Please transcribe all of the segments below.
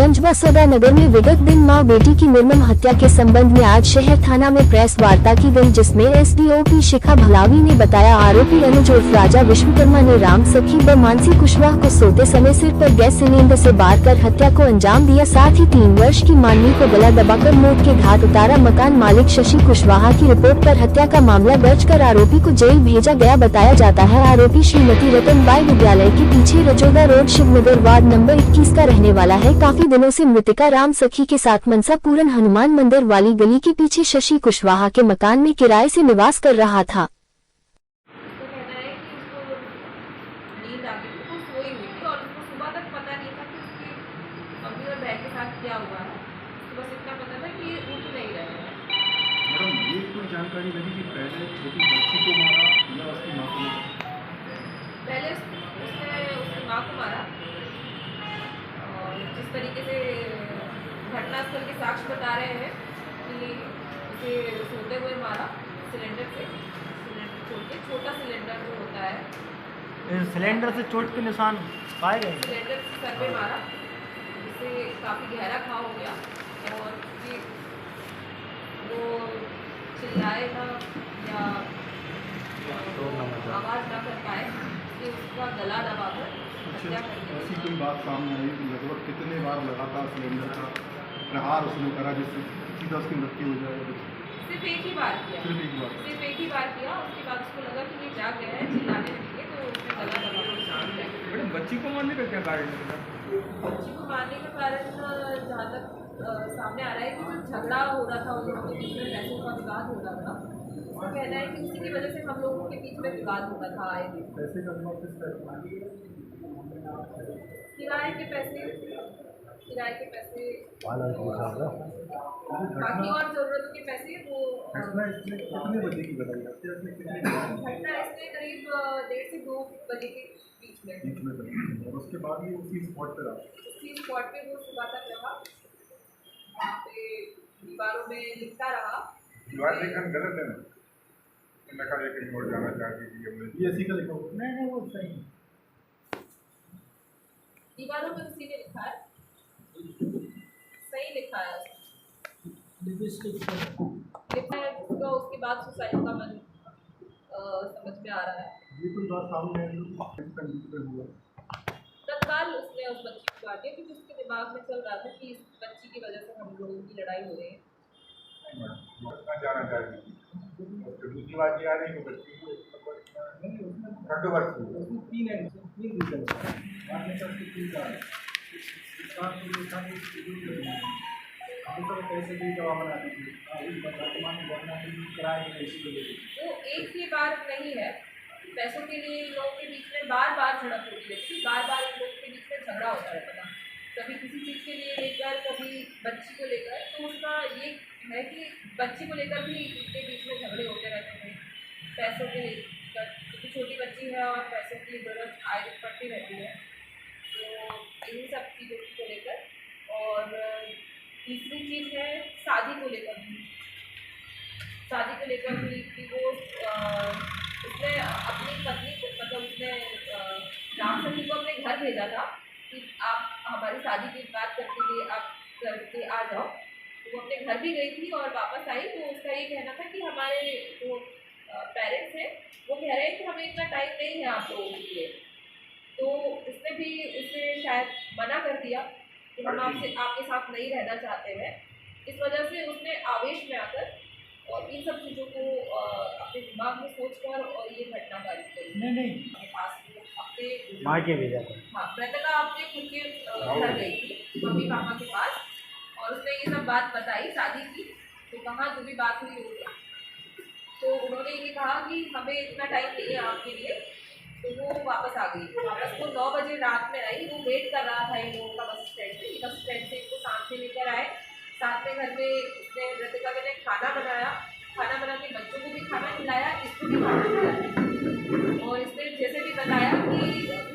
गंजबसौदा नगर में विगत दिन मां बेटी की निर्मम हत्या के संबंध में आज शहर थाना में प्रेस वार्ता की गई, जिसमें एसडीओपी शिखा भलावी ने बताया आरोपी अनुज उर्फ राजा विश्वकर्मा ने राम सखी व मानसी कुशवाहा को सोते समय सिर पर गैस सिलेंडर से बार कर हत्या को अंजाम दिया। साथ ही 3 वर्ष की मानवी को गला दबाकर मौत के घाट उतारा। मकान मालिक शशि कुशवाहा की रिपोर्ट पर हत्या का मामला दर्ज कर आरोपी को जेल भेजा गया। बताया जाता है आरोपी श्रीमती रतनबाई विद्यालय के पीछे रजोदा रोड शिवनगर वार्ड नंबर 21 का रहने वाला है। काफी दिनों से मृतका राम सखी के साथ मनसा पूरन हनुमान मंदिर वाली गली के पीछे शशि कुशवाहा के मकान में किराए से निवास कर रहा था। जानकारी लगी कि पहले छोटी बच्ची को मारा या उसकी मां को मारा? पहले उसने उसकी मां को मारा और जिस तरीके से घटनास्थल के साक्ष्य बता रहे हैं कि उसे सोते हुए मारा सिलेंडर से, सिलेंडर छोड़ के, छोटा सिलेंडर जो होता है, सिलेंडर से चोट के निशान पाए गए। सिलेंडर से सर पे मारा, जिससे काफ़ी गहरा घाव हो गया और कि वो चिल्लाए ना या आवाज़ ना कर पाए कि उसका गला दबाकर हत्या कर दी। ऐसी कोई बात सामने आई कि लगभग कितने बार लगातार सिलेंडर का प्रहार उसने करा जिससे सीधा उसकी मृत्यु हो जाए? सिर्फ एक ही बार किया, सिर्फ एक बार किया। उसके बाद उसको लगा कि ये जाग गया है, चिल्लाने लगे तो उसने गला दबाकर। मैडम बच्ची को मारने का क्या कारण है? बच्ची को मारने का कारण जहाँ तक सामने आ रहा है कि जो झगड़ा हो रहा था उन लोगों के बीच में, पैसों का विवाद हो रहा था, उसका कहना है कि उसी की वजह से हम लोगों के बीच में विवाद होता था आए दिन। किराए के पैसे बाकी और जरूरतों के पैसे वो कितने बजे की बताई घटना इसमें करीब 1:30 से 2 बजे के बीच में। और उसके बाद ही उसी स्पॉट पर वो सुबह तक रहा, वहाँ पे दीवारों में लिखता रहा। दीवार लेखन गलत है ना, नका लेकर और जाना चाहती थी। ये ऐसी का लिखा हुआ नहीं वो सही है। दीवारों में उसी ने लिखा है, सही लिखा है उसके बाद सुसाइड का मन समझ में आ रहा है। ये कोई बात सामने हुआ तत्काल उसने उस बच्ची को काटे क्योंकि उसके दिमाग में चल रहा था कि इस बच्ची की वजह से हम लोगों की लड़ाई हो रही है। जाना चाहती थी। दूसरी बात ये आ रही है बच्ची को 2 वर्ष वो एक ही बार नहीं है, पैसों के लिए इन लोगों के बीच में बार बार झड़प होती रहती, बार बार इन लोगों के बीच में झगड़ा होता रहता था, कभी किसी चीज़ के लिए लेकर, कभी बच्ची को लेकर। तो उसका ये है कि बच्ची को लेकर भी इनके बीच में झगड़े होते रहते थे, पैसों के लेकर, क्योंकि छोटी बच्ची है और पैसों की जरूरत आय पड़ती रहती है, तो इन्हीं सब चीज़ों को लेकर। और तीसरी चीज़ है शादी को लेकर भी कि वो उसने अपनी पत्नी को, मतलब उसने राम सखी को अपने घर भेजा था कि आप हमारी शादी की बात करके आ जाओ। तो वो अपने घर भी गई थी और वापस आई, तो उसका ये कहना था कि हमारे जो पेरेंट्स हैं वो कह रहे हैं कि हमें इतना टाइम नहीं है आप लोगों के लिए। तो उसने भी उसे शायद मना कर दिया कि हम आपके साथ नहीं रहना चाहते हैं। इस वजह से उसने आवेश में आकर और इन सब चीज़ों को अपने दिमाग में सोचकर और ये घटना कारित करी। अपने पास अपने माँ के भेजा था। हाँ, मृतका अपने खुद के घर गई थी मम्मी पापा के पास और उसने ये सब बात बताई शादी की। तो कहाँ जो भी बात हुई होगी, तो उन्होंने ये कहा कि हमें इतना टाइम नहीं है आपके लिए, तो वो वापस आ गई। वापस वो 9 बजे रात में आई, वो वेट कर रहा था इन लोगों का बस स्टैंड पे। बस स्टैंड से इनको साथ में लेकर आए, साथ में घर में उसने मृतका ने खाना बना के बच्चों को भी खाना खिलाया, इसको भी खाना खिलाया। और इसने जैसे भी बताया कि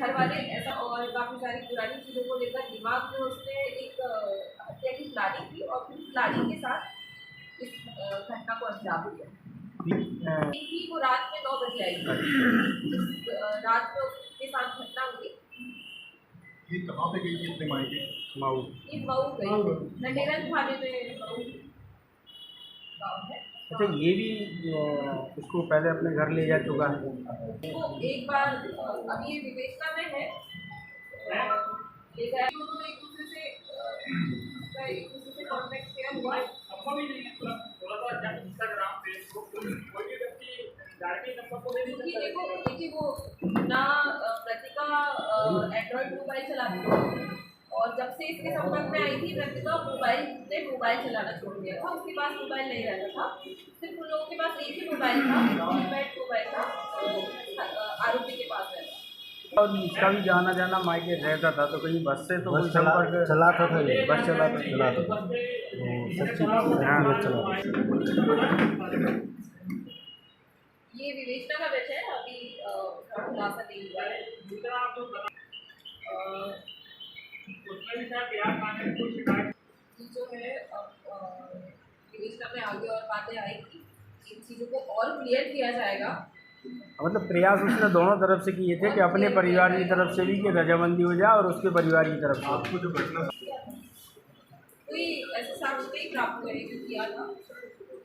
घर वाले ऐसा और काफ़ी सारी पुरानी चीज़ों को लेकर दिमाग में उसने एक हत्या की प्लानिंग की और फिर प्लानिंग के साथ इस घटना को अंजाम दिया। वो रात में 9 बजे आई, रात में उसके साथ घटना हुई। ये कहाँ पे गई थी अपने मायके? मऊ। ये मऊ गई नटेरन थाने में मऊ गाँव है। अच्छा, ये भी उसको पहले अपने घर ले जा चुका है। तो एक बार अब ये विवेचना में है, ले गया उन्होंने एक दूसरे से कॉन्टेक्ट किया हुआ है। क्योंकि देखिए वो ना प्रतिका एंड्रॉइड मोबाइल चलाती थी, और जब से इसके संपर्क में आई थी प्रतिका मोबाइल चलाना छोड़ दिया था। उसके पास मोबाइल नहीं रहता था, सिर्फ उन लोगों के पास एक ही मोबाइल था, कीपैड मोबाइल था, आरोपी के पास रहता। और इसका भी जाना जाना मायके रहता था, तो कहीं बस से तो बस चलाता था ये। बस चलाता ये विवेचना का विषय है, अभी उसका खुलासा नहीं हुआ है। जो है विवेचना में आगे और बातें आएगी, इन चीज़ों को और क्लियर किया जाएगा। मतलब प्रयास उसने दोनों तरफ से किए थे कि अपने परिवार की तरफ से भी कि रजामंदी हो जाए और उसके परिवार की तरफ से। आपको जो घटना कोई ऐसे साक्ष्य नहीं प्राप्त हुए कि किया था,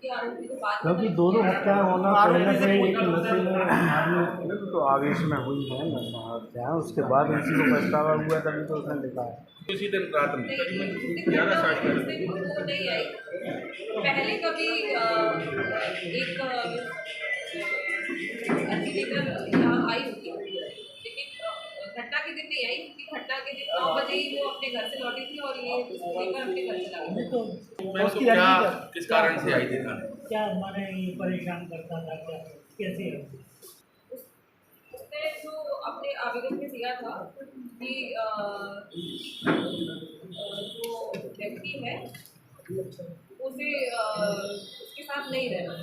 कि आरोपी को बात क्योंकि दोनों हत्या होना पहले से एक नशे में आदमी तो आवेश में हुई है हत्या, उसके बाद उसी को पछतावा हुआ तभी तो उसने लिखा है। उसी दिन रात में वो नहीं आई। पहले कभी एक अधिलेकर यहाँ आई होगी, लेकिन घटना के दिन नहीं आई, क्योंकि घटना के दिन 9 बजे ही वो अपने घर से लौटी थी और ये लेकर अपने घर चला गया। उसको क्या किस कारण से आई थी थाने? क्या हमारे ये परेशान करता था, क्या कैसे है? उसने जो अपने आवेदन में दिया था कि जो व्यक्ति है उसे उसके साथ नहीं रहना,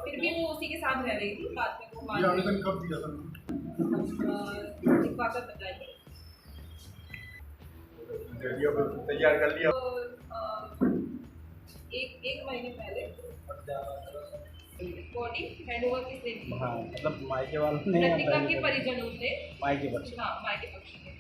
फिर भी वो उसी के साथ रह रही थी। बाद में वो मान ये आवेदन कब दिया था? लिखवाकर बताएंगे। तैयार कर लिया। एक महीने पहले बॉडी हैंडओवर किसने दी? हाँ, मतलब मायके वालों ने प्रतिका के परिजनों से, मायके पक्ष हाँ मायके पक्ष ने